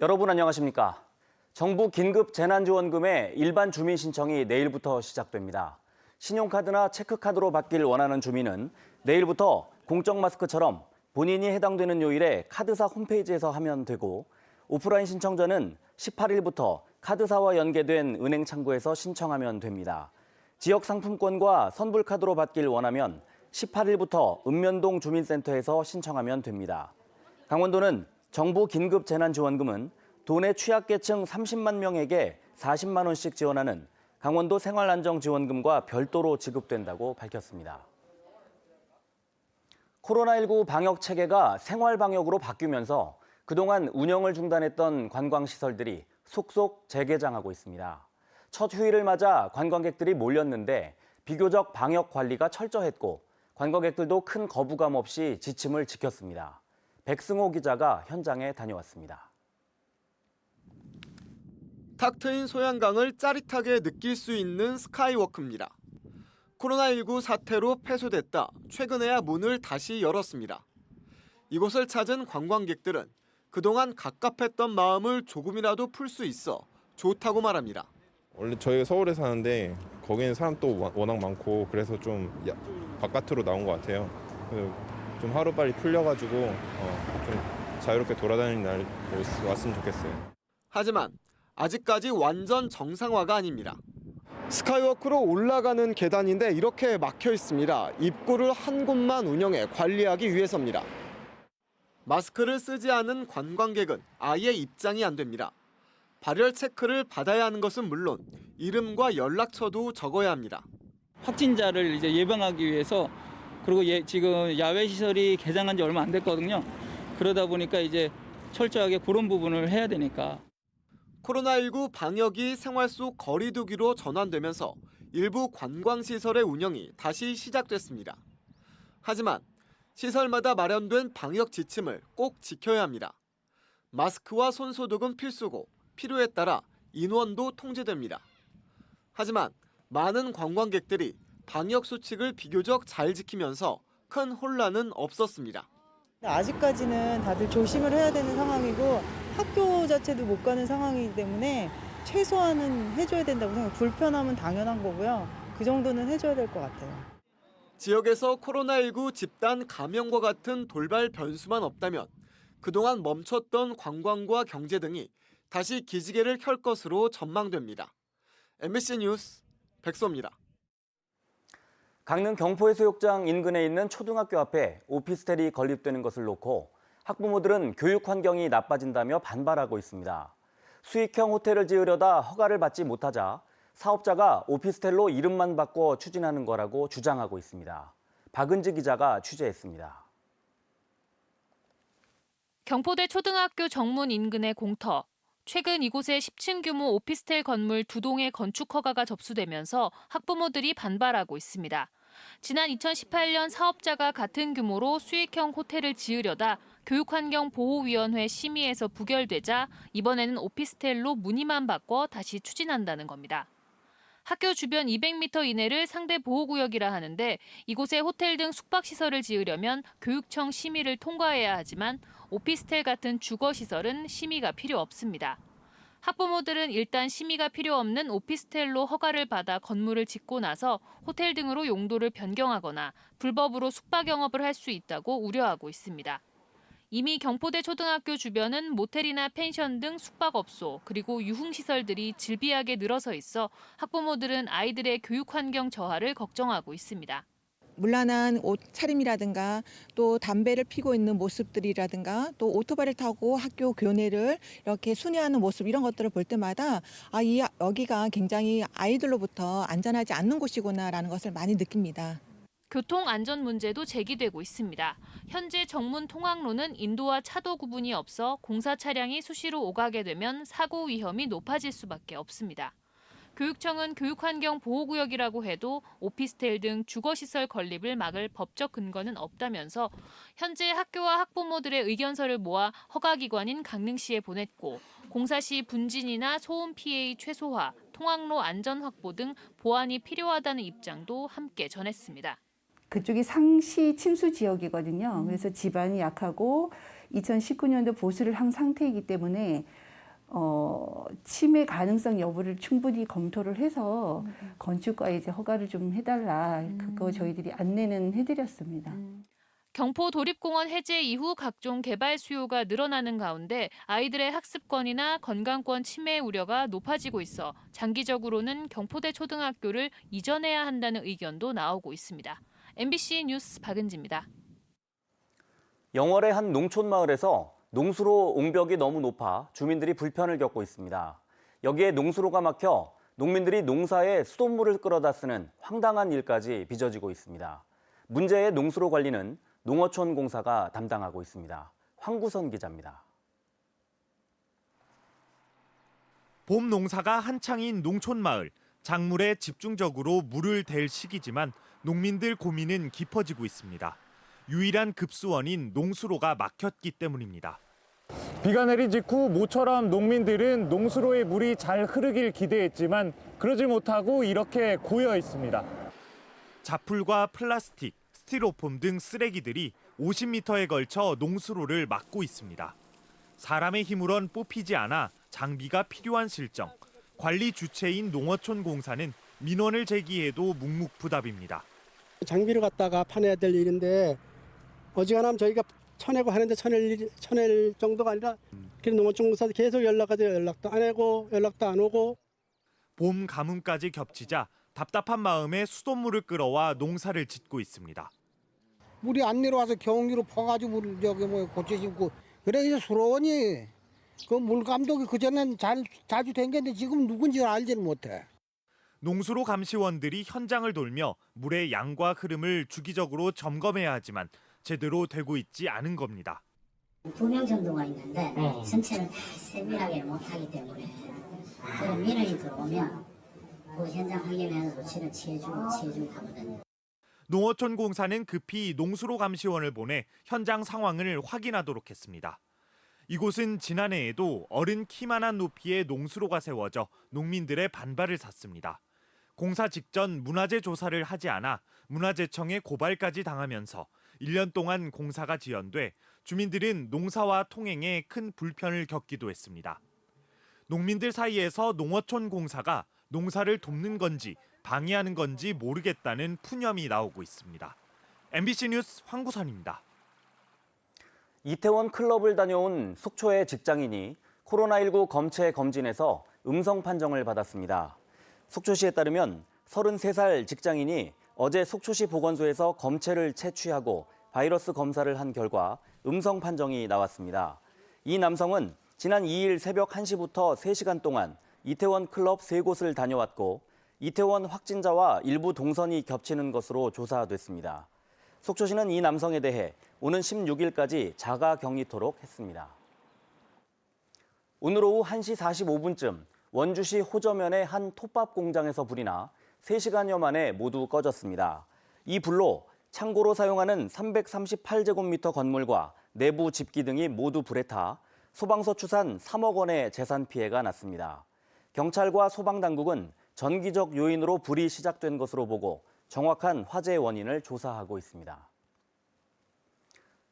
여러분 안녕하십니까? 정부 긴급 재난지원금의 일반 주민 신청이 내일부터 시작됩니다. 신용카드나 체크카드로 받길 원하는 주민은 내일부터 공적 마스크처럼 본인이 해당되는 요일에 카드사 홈페이지에서 하면 되고, 오프라인 신청자는 18일부터 카드사와 연계된 은행 창구에서 신청하면 됩니다. 지역 상품권과 선불카드로 받길 원하면 18일부터 읍면동 주민센터에서 신청하면 됩니다. 강원도는 정부 긴급 재난지원금은 도내 취약계층 30만 명에게 40만 원씩 지원하는 강원도 생활안정지원금과 별도로 지급된다고 밝혔습니다. 코로나19 방역 체계가 생활방역으로 바뀌면서 그동안 운영을 중단했던 관광시설들이 속속 재개장하고 있습니다. 첫 휴일을 맞아 관광객들이 몰렸는데 비교적 방역 관리가 철저했고 관광객들도 큰 거부감 없이 지침을 지켰습니다. 백승호 기자가 현장에 다녀왔습니다. 탁 트인 소양강을 짜릿하게 느낄 수 있는 스카이워크입니다. 코로나19 사태로 폐소됐다 최근에야 문을 다시 열었습니다. 이곳을 찾은 관광객들은 그동안 갑갑했던 마음을 조금이라도 풀 수 있어 좋다고 말합니다. 원래 저희가 서울에 사는데 거기는 사람도 워낙 많고 그래서 좀 바깥으로 나온 것 같아요. 좀 하루빨리 풀려가지고 좀 자유롭게 돌아다니는 날 왔으면 좋겠어요. 하지만 아직까지 완전 정상화가 아닙니다. 스카이워크로 올라가는 계단인데 이렇게 막혀 있습니다. 입구를 한 곳만 운영해 관리하기 위해서입니다. 마스크를 쓰지 않은 관광객은 아예 입장이 안 됩니다. 발열 체크를 받아야 하는 것은 물론 이름과 연락처도 적어야 합니다. 확진자를 이제 예방하기 위해서, 그리고 지금 야외 시설이 개장한 지 얼마 안 됐거든요. 그러다 보니까 이제 철저하게 그런 부분을 해야 되니까. 코로나19 방역이 생활 속 거리 두기로 전환되면서 일부 관광시설의 운영이 다시 시작됐습니다. 하지만 시설마다 마련된 방역 지침을 꼭 지켜야 합니다. 마스크와 손소독은 필수고 필요에 따라 인원도 통제됩니다. 하지만 많은 관광객들이 방역 수칙을 비교적 잘 지키면서 큰 혼란은 없었습니다. 아직까지는 다들 조심을 해야 되는 상황이고 학교 자체도 못 가는 상황이기 때문에 최소한은 해줘야 된다고 생각해요. 불편함은 당연한 거고요. 그 정도는 해줘야 될 것 같아요. 지역에서 코로나19 집단 감염과 같은 돌발 변수만 없다면 그동안 멈췄던 관광과 경제 등이 다시 기지개를 켤 것으로 전망됩니다. MBC 뉴스 백소입니다. 강릉 경포해수욕장 인근에 있는 초등학교 앞에 오피스텔이 건립되는 것을 놓고 학부모들은 교육 환경이 나빠진다며 반발하고 있습니다. 수익형 호텔을 지으려다 허가를 받지 못하자 사업자가 오피스텔로 이름만 바꿔 추진하는 거라고 주장하고 있습니다. 박은지 기자가 취재했습니다. 경포대 초등학교 정문 인근의 공터. 최근 이곳에 10층 규모 오피스텔 건물 2동의 건축 허가가 접수되면서 학부모들이 반발하고 있습니다. 지난 2018년 사업자가 같은 규모로 수익형 호텔을 지으려다 교육환경보호위원회 심의에서 부결되자 이번에는 오피스텔로 문의만 바꿔 다시 추진한다는 겁니다. 학교 주변 200m 이내를 상대 보호구역이라 하는데 이곳에 호텔 등 숙박시설을 지으려면 교육청 심의를 통과해야 하지만 오피스텔 같은 주거시설은 심의가 필요 없습니다. 학부모들은 일단 심의가 필요 없는 오피스텔로 허가를 받아 건물을 짓고 나서 호텔 등으로 용도를 변경하거나 불법으로 숙박 영업을 할 수 있다고 우려하고 있습니다. 이미 경포대 초등학교 주변은 모텔이나 펜션 등 숙박업소 그리고 유흥시설들이 질비하게 늘어서 있어 학부모들은 아이들의 교육 환경 저하를 걱정하고 있습니다. 문란한 옷 차림이라든가 또 담배를 피고 있는 모습들이라든가 또 오토바이를 타고 학교 교내를 이렇게 순회하는 모습 이런 것들을 볼 때마다 여기가 굉장히 아이들로부터 안전하지 않는 곳이구나라는 것을 많이 느낍니다. 교통 안전 문제도 제기되고 있습니다. 현재 정문 통학로는 인도와 차도 구분이 없어 공사 차량이 수시로 오가게 되면 사고 위험이 높아질 수밖에 없습니다. 교육청은 교육환경 보호구역이라고 해도 오피스텔 등 주거시설 건립을 막을 법적 근거는 없다면서 현재 학교와 학부모들의 의견서를 모아 허가기관인 강릉시에 보냈고 공사 시 분진이나 소음 피해 최소화, 통학로 안전 확보 등 보완이 필요하다는 입장도 함께 전했습니다. 그쪽이 상시 침수 지역이거든요. 그래서 지반이 약하고 2019년도 보수를 한 상태이기 때문에 침해 가능성 여부를 충분히 검토를 해서 건축가에 이제 허가를 좀 해달라. 그거 저희들이 안내는 해드렸습니다. 경포 도립공원 해제 이후 각종 개발 수요가 늘어나는 가운데 아이들의 학습권이나 건강권 침해 우려가 높아지고 있어 장기적으로는 경포대 초등학교를 이전해야 한다는 의견도 나오고 있습니다. MBC 뉴스 박은지입니다. 영월의 한 농촌 마을에서 농수로 옹벽이 너무 높아 주민들이 불편을 겪고 있습니다. 여기에 농수로가 막혀 농민들이 농사에 수돗물을 끌어다 쓰는 황당한 일까지 빚어지고 있습니다. 문제의 농수로 관리는 농어촌 공사가 담당하고 있습니다. 황구선 기자입니다. 봄 농사가 한창인 농촌 마을. 작물에 집중적으로 물을 댈 시기지만 농민들 고민은 깊어지고 있습니다. 유일한 급수원인 농수로가 막혔기 때문입니다. 비가 내린 직후 모처럼 농민들은 농수로의 물이 잘 흐르길 기대했지만 그러지 못하고 이렇게 고여 있습니다. 자풀과 플라스틱, 스티로폼 등 쓰레기들이 50m에 걸쳐 농수로를 막고 있습니다. 사람의 힘으론 뽑히지 않아 장비가 필요한 실정. 관리 주체인 농어촌 공사는 민원을 제기해도 묵묵부답입니다. 장비를 갖다가 파내야 될 일인데 어지간하면 저희가 쳐내고 하는데 쳐낼 정도가 아니라 농어촌 공사도 계속 연락도 안 하고 연락도 안 오고. 봄 가뭄까지 겹치자 답답한 마음에 수돗물을 끌어와 농사를 짓고 있습니다. 물이 안 내려와서 경기로 퍼가지고 물 저기 고쳐 심고 그래 이제 수로원이 그 물 감독이 그전엔 자주 댕겼는데 지금 누군지 알지는 못해. 농수로 감시원들이 현장을 돌며 물의 양과 흐름을 주기적으로 점검해야 하지만 제대로 되고 있지 않은 겁니다. 2명 정도가 있는데 전체를 다 세밀하게 못하기 때문에 그런 민원이 들어오면 그 현장 확인해서 조치를 취해주고 하거든요. 농어촌 공사는 급히 농수로 감시원을 보내 현장 상황을 확인하도록 했습니다. 이곳은 지난해에도 어른 키만한 높이의 농수로가 세워져 농민들의 반발을 샀습니다. 공사 직전 문화재 조사를 하지 않아 문화재청에 고발까지 당하면서 1년 동안 공사가 지연돼 주민들은 농사와 통행에 큰 불편을 겪기도 했습니다. 농민들 사이에서 농어촌 공사가 농사를 돕는 건지 방해하는 건지 모르겠다는 푸념이 나오고 있습니다. MBC 뉴스 황구선입니다. 이태원 클럽을 다녀온 속초의 직장인이 코로나19 검체 검진에서 음성 판정을 받았습니다. 속초시에 따르면 33살 직장인이 어제 속초시 보건소에서 검체를 채취하고 바이러스 검사를 한 결과 음성 판정이 나왔습니다. 이 남성은 지난 2일 새벽 1시부터 3시간 동안 이태원 클럽 3곳을 다녀왔고 이태원 확진자와 일부 동선이 겹치는 것으로 조사됐습니다. 속초시는 이 남성에 대해 오는 16일까지 자가 격리토록 했습니다. 오늘 오후 1시 45분쯤 원주시 호저면의 한 톱밥 공장에서 불이 나 3시간여 만에 모두 꺼졌습니다. 이 불로 창고로 사용하는 338제곱미터 건물과 내부 집기 등이 모두 불에 타 소방서 추산 3억 원의 재산 피해가 났습니다. 경찰과 소방당국은 전기적 요인으로 불이 시작된 것으로 보고 정확한 화재 원인을 조사하고 있습니다.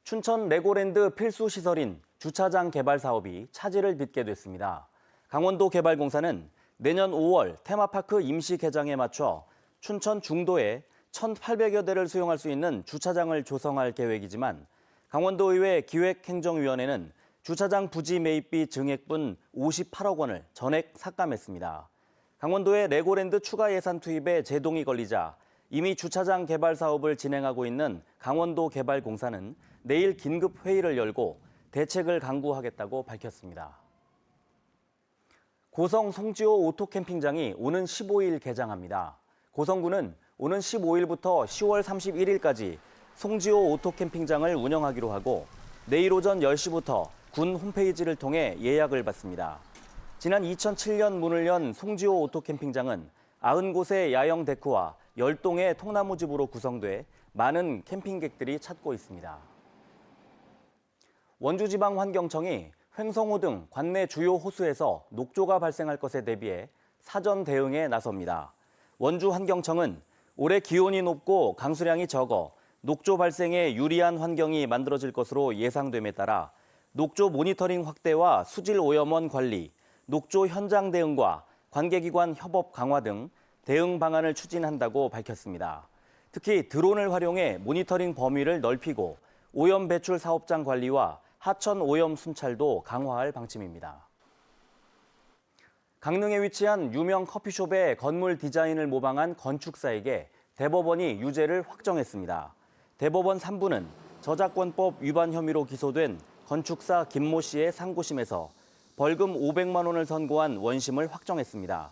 춘천 레고랜드 필수 시설인 주차장 개발 사업이 차질을 빚게 됐습니다. 강원도개발공사는 내년 5월 테마파크 임시 개장에 맞춰 춘천 중도에 1,800여 대를 수용할 수 있는 주차장을 조성할 계획이지만 강원도의회 기획행정위원회는 주차장 부지 매입비 증액분 58억 원을 전액 삭감했습니다. 강원도의 레고랜드 추가 예산 투입에 제동이 걸리자 이미 주차장 개발 사업을 진행하고 있는 강원도개발공사는 내일 긴급 회의를 열고 대책을 강구하겠다고 밝혔습니다. 고성 송지호 오토캠핑장이 오는 15일 개장합니다. 고성군은 오는 15일부터 10월 31일까지 송지호 오토캠핑장을 운영하기로 하고 내일 오전 10시부터 군 홈페이지를 통해 예약을 받습니다. 지난 2007년 문을 연 송지호 오토캠핑장은 90곳의 야영 데크와 10동의 통나무집으로 구성돼 많은 캠핑객들이 찾고 있습니다. 원주지방환경청이 횡성호 등 관내 주요 호수에서 녹조가 발생할 것에 대비해 사전 대응에 나섭니다. 원주환경청은 올해 기온이 높고 강수량이 적어 녹조 발생에 유리한 환경이 만들어질 것으로 예상됨에 따라 녹조 모니터링 확대와 수질 오염원 관리, 녹조 현장 대응과 관계기관 협업 강화 등 대응 방안을 추진한다고 밝혔습니다. 특히 드론을 활용해 모니터링 범위를 넓히고 오염 배출 사업장 관리와 하천 오염 순찰도 강화할 방침입니다. 강릉에 위치한 유명 커피숍의 건물 디자인을 모방한 건축사에게 대법원이 유죄를 확정했습니다. 대법원 3부는 저작권법 위반 혐의로 기소된 건축사 김모 씨의 상고심에서 벌금 500만 원을 선고한 원심을 확정했습니다.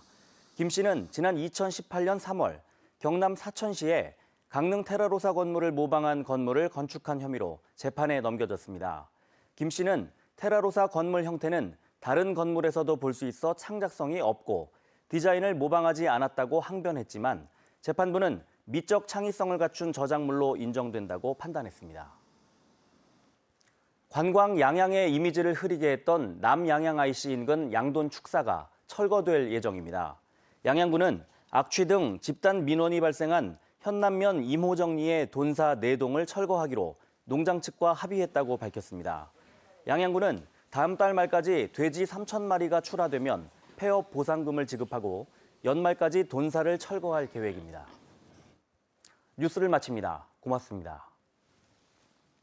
김 씨는 지난 2018년 3월 경남 사천시에 강릉 테라로사 건물을 모방한 건물을 건축한 혐의로 재판에 넘겨졌습니다. 김 씨는 테라로사 건물 형태는 다른 건물에서도 볼 수 있어 창작성이 없고 디자인을 모방하지 않았다고 항변했지만 재판부는 미적 창의성을 갖춘 저작물로 인정된다고 판단했습니다. 관광 양양의 이미지를 흐리게 했던 남양양 IC 인근 양돈 축사가 철거될 예정입니다. 양양군은 악취 등 집단 민원이 발생한 현남면 임호정리의 돈사 4동을 철거하기로 농장 측과 합의했다고 밝혔습니다. 양양군은 다음 달 말까지 돼지 3,000마리가 출하되면 폐업 보상금을 지급하고 연말까지 돈사를 철거할 계획입니다. 뉴스를 마칩니다. 고맙습니다.